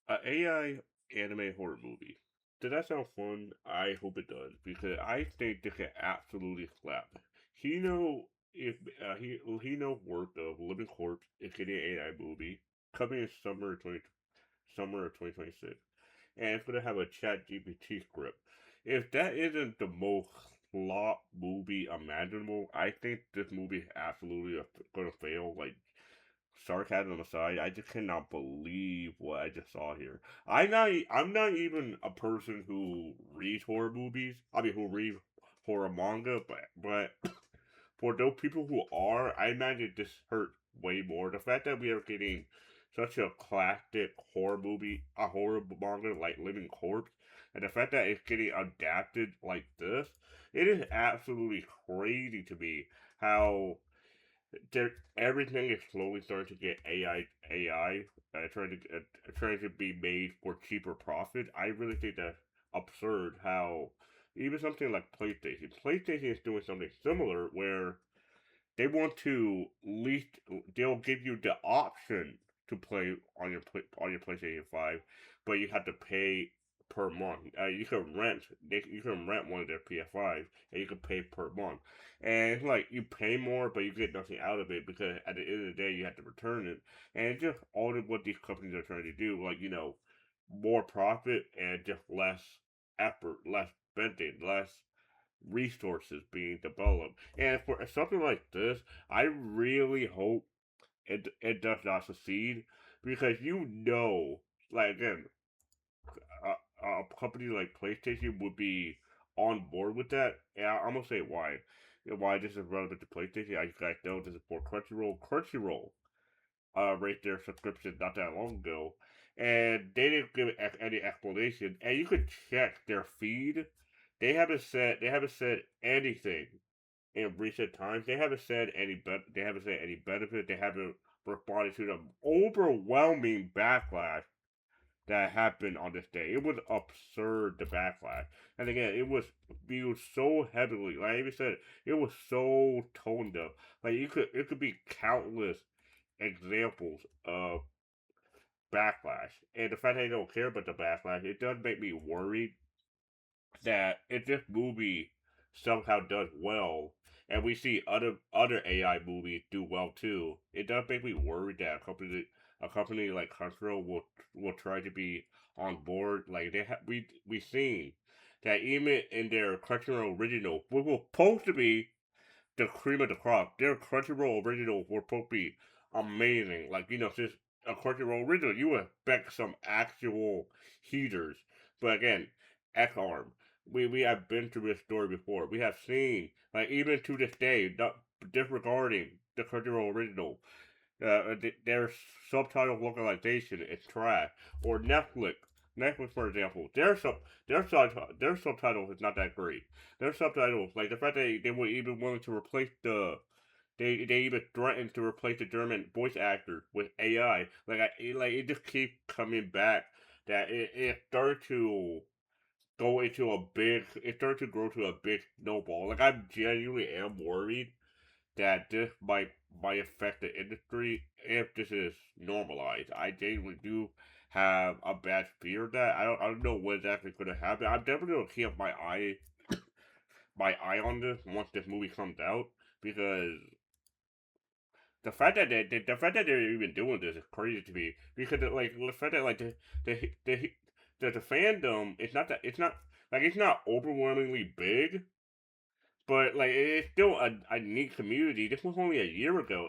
A AI anime horror movie. Does that sound fun? I hope it does because I think they can absolutely slap. Hino, if Hino worked of Living Corpse is getting an AI movie coming in summer of 2026, and it's gonna have a Chat GPT script. If that isn't the most flop movie imaginable, I think this movie is absolutely gonna fail. Like sarcasm aside, I just cannot believe what I just saw here. I'm not even a person who reads horror movies. I mean, who read horror manga, but for those people who are, I imagine this hurt way more. The fact that we are getting such a classic horror movie, a horror manga like Living Corpse, and the fact that it's getting adapted like this, it is absolutely crazy to me how there everything is slowly starting to get AI trying to be made for cheaper profit. I really think that's absurd. How even something like PlayStation is doing something similar where they want to least they'll give you the option to play on on your PlayStation 5, but you have to pay per month. You can rent one of their PS5 and you can pay per month. And it's like you pay more but you get nothing out of it because at the end of the day you have to return it. And it's just all of what these companies are trying to do, like, more profit and just less effort, less spending, less resources being developed. And for something like this, I really hope it does not succeed because like again, a company like PlayStation would be on board with that. And I'm gonna say why. Why this is relevant to PlayStation? As you guys know, this is for Crunchyroll. Crunchyroll raised their subscription not that long ago, and they didn't give any explanation. And you could check their feed. They haven't said anything in recent times. They haven't said any benefit. They haven't responded to the overwhelming backlash that happened on this day. It was absurd, the backlash. And again, it was viewed so heavily. Like I even said, it was so tone deaf. Like it could be countless examples of backlash. And the fact that they don't care about the backlash, it does make me worried that if this movie somehow does well, and we see other AI movies do well too, it does make me worried that a company like Crunchyroll will try to be on board. Like we seen that even in their Crunchyroll original, which was supposed to be the cream of the crop, their Crunchyroll original were supposed to be amazing. Like, since a Crunchyroll original, you would expect some actual heaters. But again, X Arm. We have been through this story before. We have seen, like, even to this day, not disregarding the Crunchyroll original, their subtitle localization is trash. Or Netflix. Netflix, for example, their subtitle is not that great. Their subtitles, like the fact that they were even willing to replace they even threatened to replace the German voice actor with AI. It just keeps coming back that it started to it started to grow to a big snowball. Like I genuinely am worried that this might affect the industry if this is normalized. I genuinely do have a bad fear of that. I don't know when it's actually gonna happen. I'm definitely gonna keep my eye on this once this movie comes out because the fact that they're even doing this is crazy to me because the fact that like the the fandom it's not overwhelmingly big, but like it's still a neat community. This was only a year ago,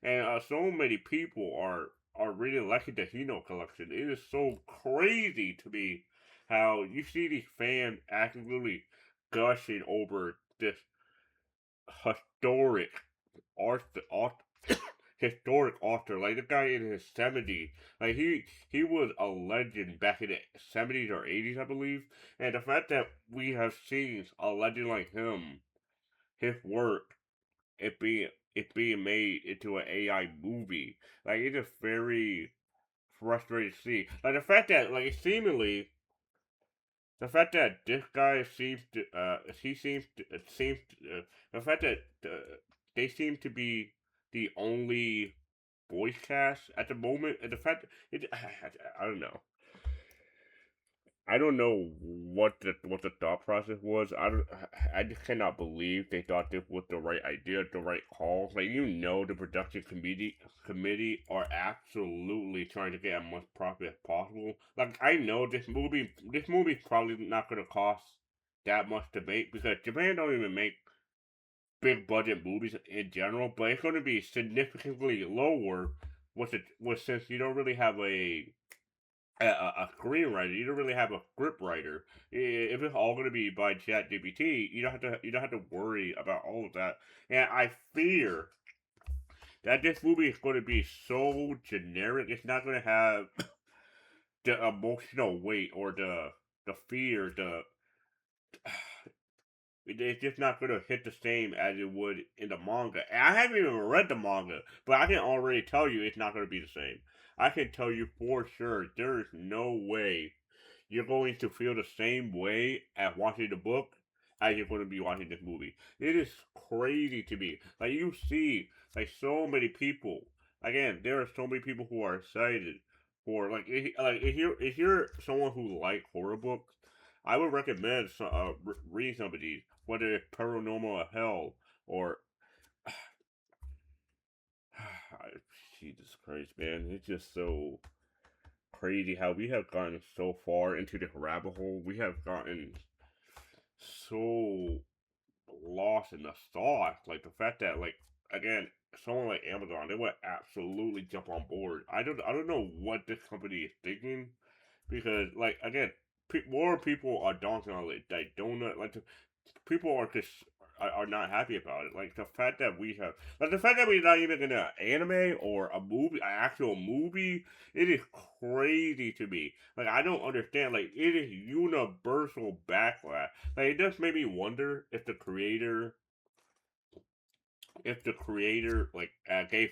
and so many people are really liking the Hino collection. It is so crazy to me how you see these fans actively gushing over this historic art, art historic author. Like the guy in his 70s. Like he was a legend back in the 70s or 80s, I believe. And the fact that we have seen a legend like him, his work, it being made into an AI movie, like it's just very frustrating to see. Like the fact that this guy seems to he seems to it seems to, the fact that they seem to be the only voice cast at the moment, and the fact it, I don't know. I don't know what the thought process was. I just cannot believe they thought this was the right idea, the right call. Like the production committee are absolutely trying to get as much profit as possible. Like I know this movie's probably not gonna cost that much to make because Japan don't even make big budget movies in general, but it's going to be significantly lower with since you don't really have a screenwriter. You don't really have a script writer. If it's all going to be by ChatGPT, you don't have to worry about all of that. And I fear that this movie is going to be so generic. It's not going to have the emotional weight or the fear. It's just not going to hit the same as it would in the manga. And I haven't even read the manga, but I can already tell you it's not going to be the same. I can tell you for sure there is no way you're going to feel the same way at watching the book as you're going to be watching this movie. It is crazy to me. Like you see, like so many people. Again, there are so many people who are excited for if you're someone who like horror books, I would recommend reading some of these, whether it's Paranormal Hell or Jesus Christ, man, it's just so crazy how we have gotten so far into the rabbit hole. We have gotten so lost in the sauce. Like the fact that again, someone like Amazon, they would absolutely jump on board. I don't know what this company is thinking because again, more people are dancing on it. Like donut like people are just are not happy about it. Like the fact that we have, like the fact that we're not even in an anime or a movie, an actual movie, it is crazy to me. Like I don't understand. Like it is universal backlash. Like it does make me wonder if the creator gave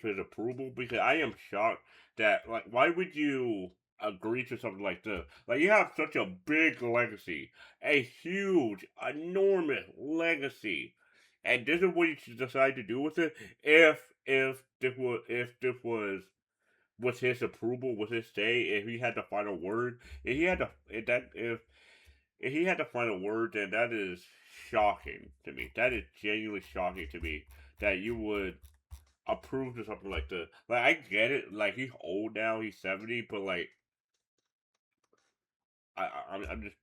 his approval because I am shocked that why would you agree to something like this? Like you have such a big legacy, a huge, enormous legacy, and this is what you should decide to do with it. If this was his approval, was his say, if he had the final word, if he had the final word, then that is shocking to me. That is genuinely shocking to me that you would approve of something like this. Like I get it, like he's old now, he's 70, but I'm just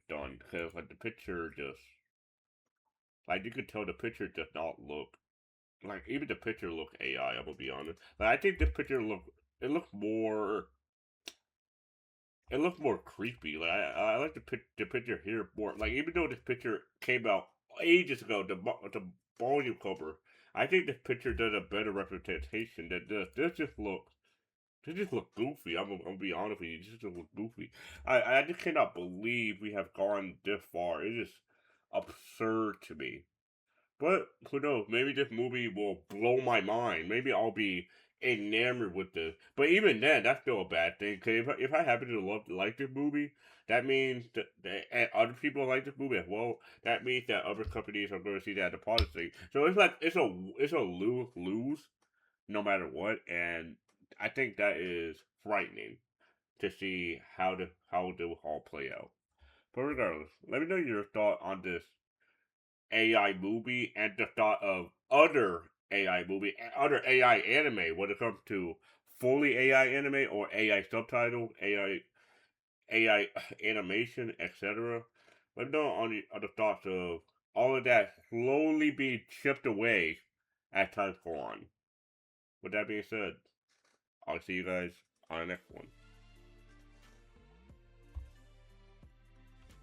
done because like the picture just like you could tell the picture does not look like even the picture look AI. I'm gonna be honest. Like I think this picture it looked more creepy. Like I like the picture here more. Like even though this picture came out ages ago, the volume cover, I think this picture does a better representation than this. This just look goofy. I'm gonna be honest with you. This just look goofy. I just cannot believe we have gone this far. It is absurd to me. But who knows? Maybe this movie will blow my mind. Maybe I'll be enamored with this. But even then, that's still a bad thing. Cause if I happen to like this movie, that means that and other people like this movie as well. That means that other companies are going to see that as a positive thing. So it's like it's a lose lose no matter what. And I think that is frightening to see how they will all play out. But regardless, let me know your thought on this AI movie and the thought of other AI movie and other AI anime when it comes to fully AI anime or AI subtitle, AI animation, etc. Let me know on the thoughts of all of that slowly being chipped away as time go on. With that being said, I'll see you guys on the next one.